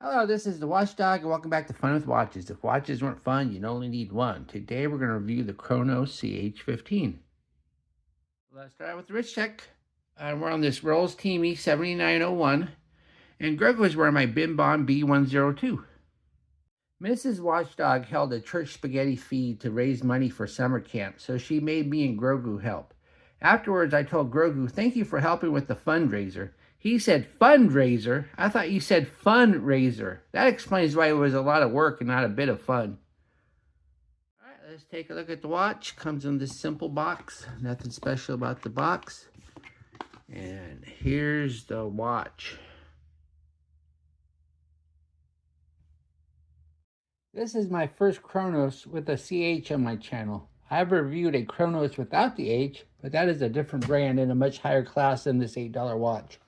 Hello, this is the Watchdog, and welcome back to Fun with Watches. If watches weren't fun, you'd only need one. Today we're going to review the Chronos CH15. Let's start out with the wrist check. We're on this Rolls Team E7901, and Greg was wearing my Bim Bom B102. Mrs. Watchdog held a church spaghetti feed to raise money for summer camp, so she made me and Grogu help. Afterwards, I told Grogu, "Thank you for helping with the fundraiser." He said, "Fundraiser? I thought you said fundraiser." That explains why it was a lot of work and not a bit of fun. All right, let's take a look at the watch. Comes in this simple box. Nothing special about the box. And here's the watch. This is my first Chronos with a CH on my channel. I've reviewed a Chronos without the H, but that is a different brand and a much higher class than this $8 watch.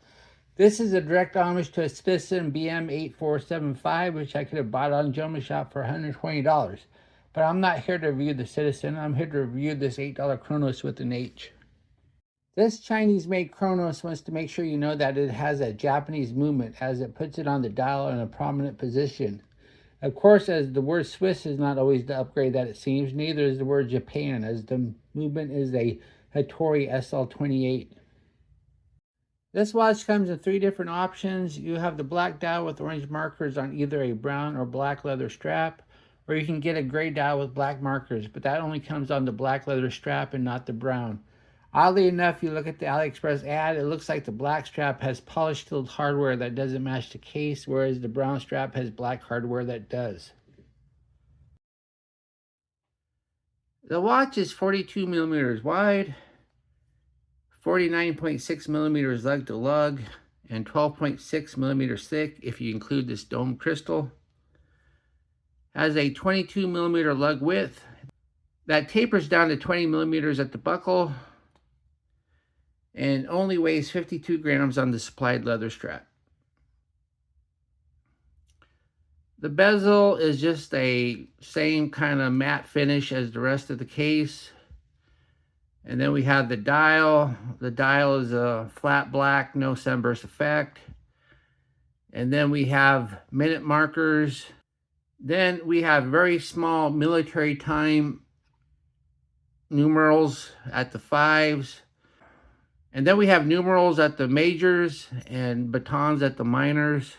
This is a direct homage to a Citizen BM8475, which I could have bought on Gentleman Shop for $120. But I'm not here to review the Citizen. I'm here to review this $8 Chronos with an H. This Chinese-made Chronos wants to make sure you know that it has a Japanese movement, as it puts it on the dial in a prominent position. Of course, as the word Swiss is not always the upgrade that it seems, neither is the word Japan, as the movement is a Hattori SL28. This watch comes in 3 different options. You have the black dial with orange markers on either a brown or black leather strap, or you can get a gray dial with black markers, but that only comes on the black leather strap and not the brown. Oddly enough, you look at the AliExpress ad, it looks like the black strap has polished steel hardware that doesn't match the case, whereas the brown strap has black hardware that does. The watch is 42 millimeters wide, 49.6 millimeters lug to lug, and 12.6 millimeters thick if you include this dome crystal. Has a 22 millimeter lug width that tapers down to 20 millimeters at the buckle, and only weighs 52 grams on the supplied leather strap. The bezel is just a same kind of matte finish as the rest of the case. And then we have the dial. The dial is a flat black, no sunburst effect. And then we have minute markers. Then we have very small military time numerals at the 5s. And then we have numerals at the majors and batons at the minors.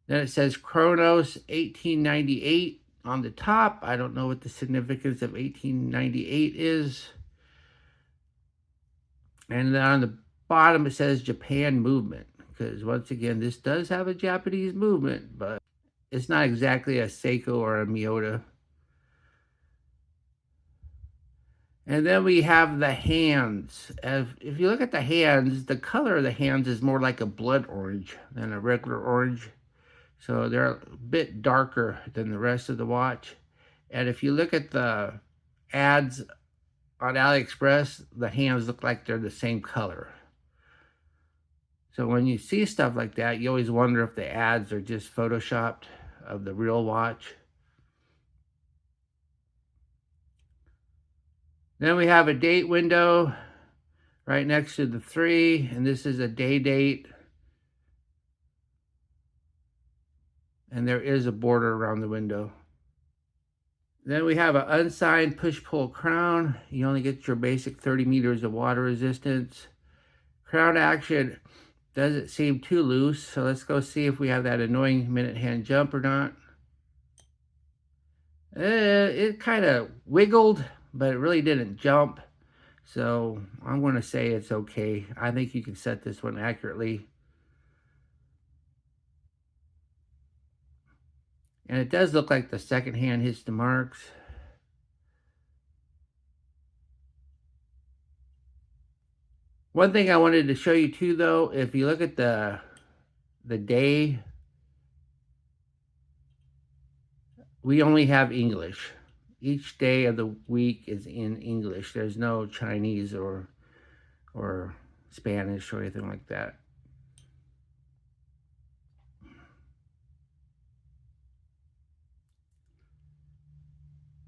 Then it says Chronos 1898 on the top. I don't know what the significance of 1898 is. And then on the bottom it says Japan movement, because once again, this does have a Japanese movement, but it's not exactly a Seiko or a Miyota. And then we have the hands. If you look at the hands, the color of the hands is more like a blood orange than a regular orange. So they're a bit darker than the rest of the watch. And if you look at the ads on AliExpress, the hands look like they're the same color. So when you see stuff like that, you always wonder if the ads are just photoshopped of the real watch. Then we have a date window right next to the 3, and this is a day date. And there is a border around the window. Then we have an unsigned push-pull crown. You only get your basic 30 meters of water resistance. Crown action doesn't seem too loose, so let's go see if we have that annoying minute hand jump or not. It kind of wiggled, but it really didn't jump. So I'm going to say it's okay. I think you can set this one accurately. And it does look like the second hand hits the marks. One thing I wanted to show you too, though, if you look at the day, we only have English. Each day of the week is in English. There's no Chinese or Spanish or anything like that.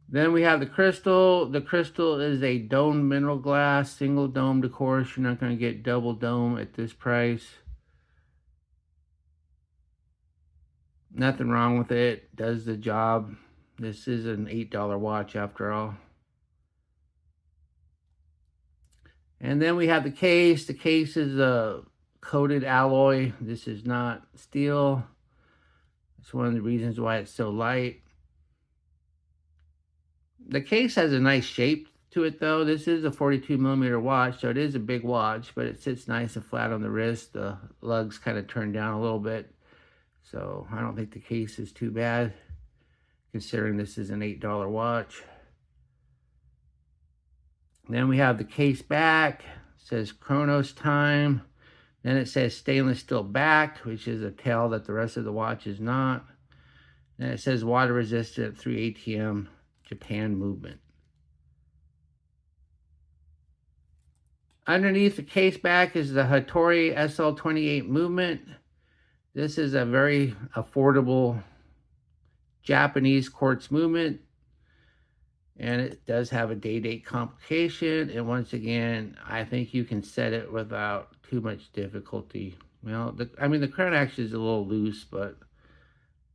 Then we have the crystal. The crystal is a domed mineral glass, single domed, of course. You're not going to get double dome at this price. Nothing wrong with it. Does the job. This is an $8 watch after all. And then we have the case. The case is a coated alloy. This is not steel. It's one of the reasons why it's so light. The case has a nice shape to it though. This is a 42mm watch, so it is a big watch, but it sits nice and flat on the wrist. The lugs kind of turn down a little bit. So I don't think the case is too bad, considering this is an $8 watch. Then we have the case back. It says Chronos time. Then it says stainless steel back, which is a tell that the rest of the watch is not. Then it says water resistant 3 ATM Japan movement. Underneath the case back is the Hattori SL28 movement. This is a very affordable Japanese quartz movement. And it does have a day-date complication. And once again, I think you can set it without too much difficulty. Well, the crown actually is a little loose, but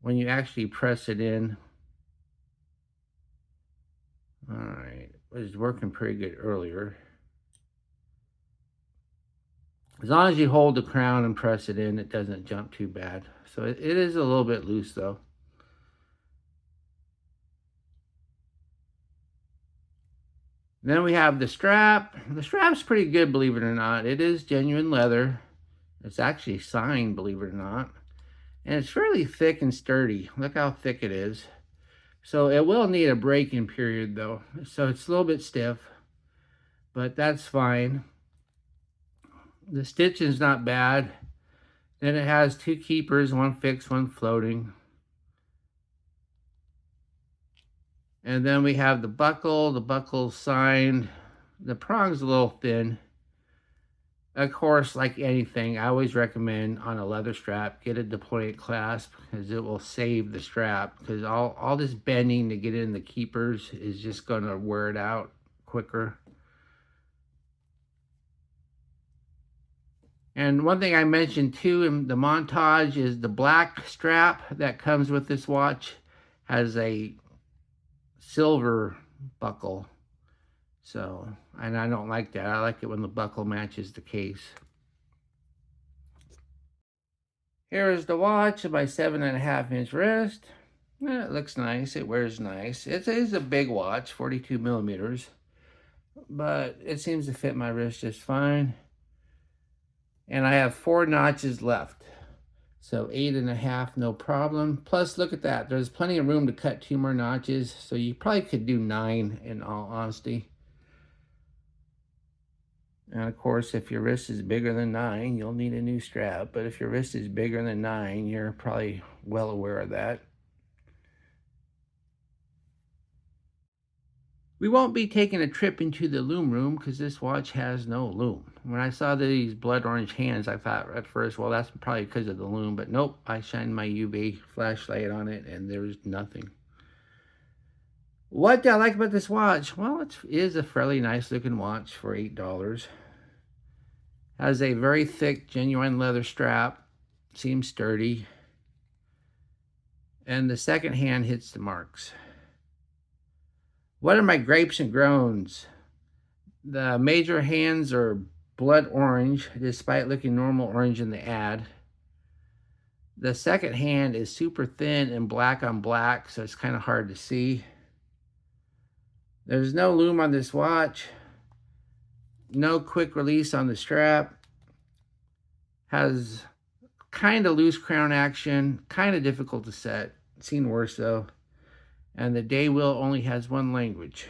when you actually press it in, all right, it was working pretty good earlier. As long as you hold the crown and press it in, it doesn't jump too bad. So it is a little bit loose though. Then we have the strap. The strap's pretty good, believe it or not. It is genuine leather. It's actually signed, believe it or not. And it's fairly thick and sturdy. Look how thick it is. So it will need a break-in period though. So it's a little bit stiff, but that's fine. The stitching's not bad. Then it has 2 keepers, one fixed, one floating. And then we have the buckle. The buckle's signed. The prong's a little thin. Of course, like anything, I always recommend on a leather strap, get a deployant clasp, because it will save the strap. Because all this bending to get in the keepers is just going to wear it out quicker. And one thing I mentioned too in the montage is the black strap that comes with this watch has a silver buckle. So, and I don't like that. I like it when the buckle matches the case. Here is the watch of my 7.5-inch wrist. It looks nice. It wears nice. It is a big watch, 42mm, but it seems to fit my wrist just fine. And I have 4 notches left. So 8.5, no problem. Plus, look at that. There's plenty of room to cut 2 more notches. So you probably could do 9 in all honesty. And of course, if your wrist is bigger than 9, you'll need a new strap. But if your wrist is bigger than 9, you're probably well aware of that. We won't be taking a trip into the loom room because this watch has no loom. When I saw these blood orange hands, I thought at first, well, that's probably because of the loom. But nope, I shined my UV flashlight on it and there's nothing. What do I like about this watch? Well, it is a fairly nice looking watch for $8. Has a very thick, genuine leather strap. Seems sturdy. And the second hand hits the marks. What are my grapes and groans? The major hands are blood orange, despite looking normal orange in the ad. The second hand is super thin and black on black, so it's kind of hard to see. There's no loom on this watch. No quick release on the strap. Has kind of loose crown action, kind of difficult to set. Seen worse though. And the day wheel only has 1 language.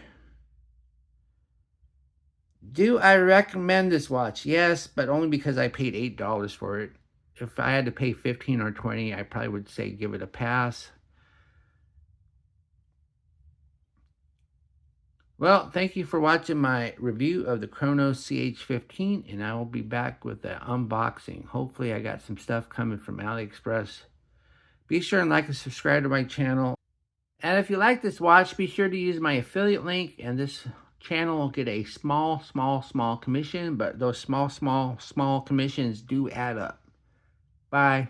Do I recommend this watch? Yes, but only because I paid $8 for it. If I had to pay $15 or $20, I probably would say give it a pass. Well, thank you for watching my review of the Chronos CH15, and I will be back with the unboxing. Hopefully I got some stuff coming from AliExpress. Be sure and like and subscribe to my channel. And if you like this watch, be sure to use my affiliate link, and this channel will get a small commission, but those small commissions do add up. Bye.